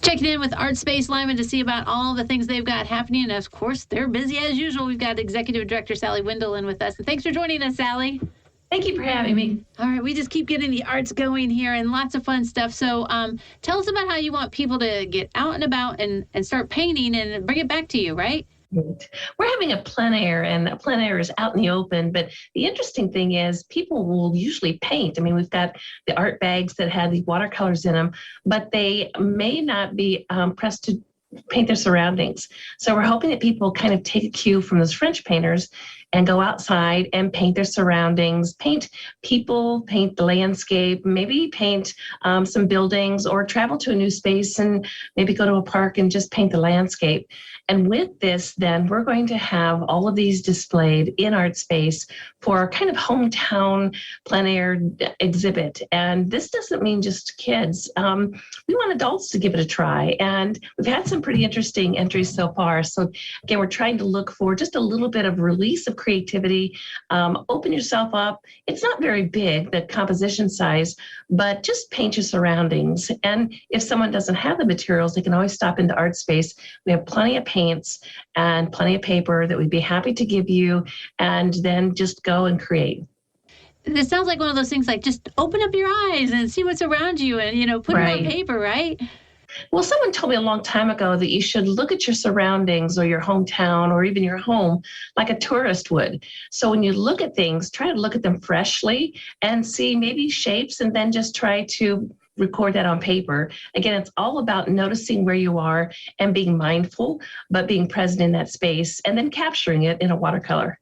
Checking in with ArtSpace Lima to see about all the things they've got happening. And of course, they're busy as usual. We've got Executive Director Sally Windle in with us. And thanks for joining us, Sally. Thank you for having me. All right, we just keep getting the arts going here and lots of fun stuff. So tell us about how you want people to get out and about and start painting and bring it back to you, right? We're having a plein air, and a plein air is out in the open. But the interesting thing is people will usually paint. I mean, we've got the art bags that have the watercolors in them, but they may not be pressed to paint their surroundings. So we're hoping that people kind of take a cue from those French painters and go outside and paint their surroundings, paint people, paint the landscape, maybe paint some buildings, or travel to a new space and maybe go to a park and just paint the landscape. And with this, then we're going to have all of these displayed in ArtSpace for our kind of hometown plein air exhibit. And this doesn't mean just kids. We want adults to give it a try. And we've had some pretty interesting entries so far. So again, we're trying to look for just a little bit of release of creativity. Open yourself up. It's not very big, the composition size, but just paint your surroundings. And if someone doesn't have the materials, they can always stop into ArtSpace. We have plenty of paints and plenty of paper that we'd be happy to give you, and then just go and create. This sounds like one of those things like just open up your eyes and see what's around you and, put it on paper, right? Well, someone told me a long time ago that you should look at your surroundings or your hometown or even your home like a tourist would. So when you look at things, try to look at them freshly and see maybe shapes, and then just try to record that on paper. Again, it's all about noticing where you are and being mindful, but being present in that space and then capturing it in a watercolor.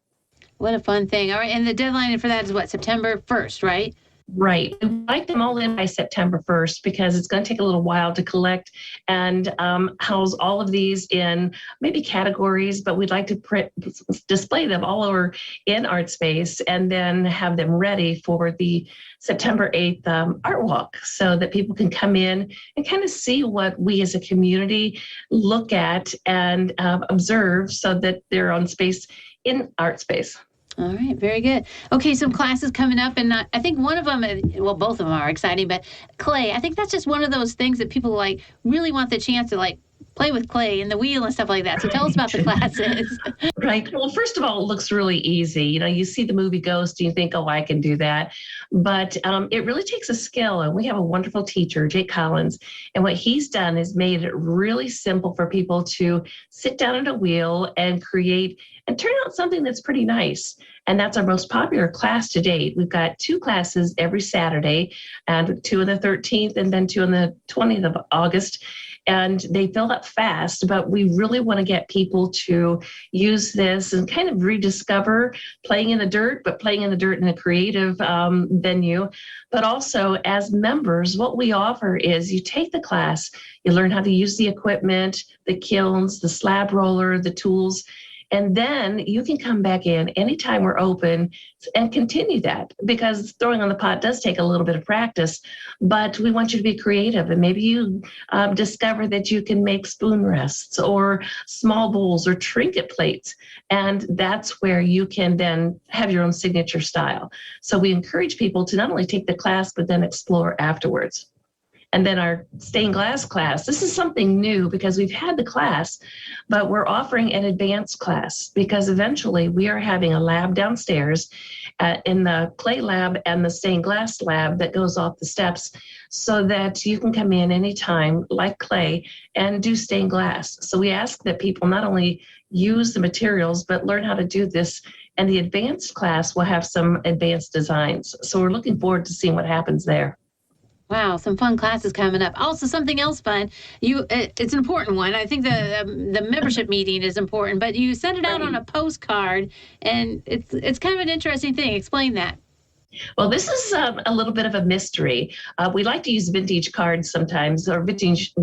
What a fun thing. All right. And the deadline for that is what, September 1st, right? Right. We'd like them all in by September 1st because it's going to take a little while to collect and house all of these in maybe categories, but we'd like to display them all over in ArtSpace and then have them ready for the September 8th art walk so that people can come in and kind of see what we as a community look at and observe so that they're on space in ArtSpace. All right, very good. Okay, some classes coming up, and I think one of them, well, both of them are exciting, but clay, I think that's just one of those things that people really want the chance to play with clay and the wheel and stuff like that. So tell us about the classes. Right. Well, first of all, it looks really easy. You see the movie Ghost and you think, oh, I can do that. But it really takes a skill. And we have a wonderful teacher, Jake Collins. And what he's done is made it really simple for people to sit down at a wheel and create and turn out something that's pretty nice. And that's our most popular class to date. We've got 2 classes every Saturday, and 2 on the 13th and then 2 on the 20th of August. And they fill up fast, but we really want to get people to use this and kind of rediscover playing in the dirt, but playing in the dirt in a creative venue. But also as members, what we offer is you take the class, you learn how to use the equipment, the kilns, the slab roller, the tools, and then you can come back in anytime we're open and continue that, because throwing on the pot does take a little bit of practice, but we want you to be creative. And maybe you discover that you can make spoon rests or small bowls or trinket plates. And that's where you can then have your own signature style. So we encourage people to not only take the class, but then explore afterwards. And then our stained glass class, this is something new because we've had the class, but we're offering an advanced class because eventually we are having a lab downstairs in the clay lab and the stained glass lab that goes off the steps so that you can come in anytime like clay and do stained glass. So we ask that people not only use the materials, but learn how to do this. And the advanced class will have some advanced designs. So we're looking forward to seeing what happens there. Wow, some fun classes coming up. Also, something else fun. It's an important one. I think the membership meeting is important, but you send it out on a postcard, and it's kind of an interesting thing. Explain that. Well, this is a little bit of a mystery. We like to use vintage cards sometimes, or vintage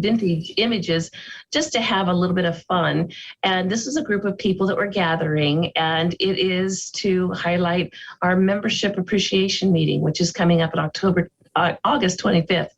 images, just to have a little bit of fun. And this is a group of people that we're gathering, and it is to highlight our membership appreciation meeting, which is coming up in August 25th.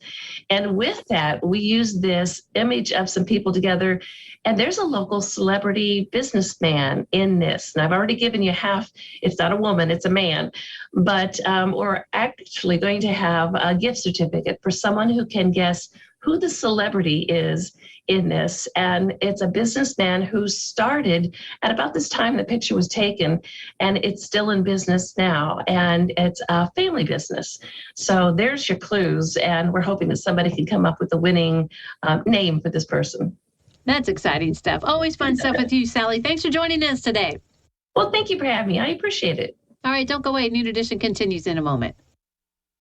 And with that, we use this image of some people together, and there's a local celebrity businessman in this. And I've already given you half. It's not a woman, it's a man. But we're actually going to have a gift certificate for someone who can guess who the celebrity is in this. And it's a businessman who started at about this time the picture was taken, and it's still in business now. And it's a family business. So there's your clues. And we're hoping that somebody can come up with a winning name for this person. That's exciting stuff. Always fun stuff with you, Sally. Thanks for joining us today. Well, thank you for having me. I appreciate it. All right, don't go away. New Edition continues in a moment.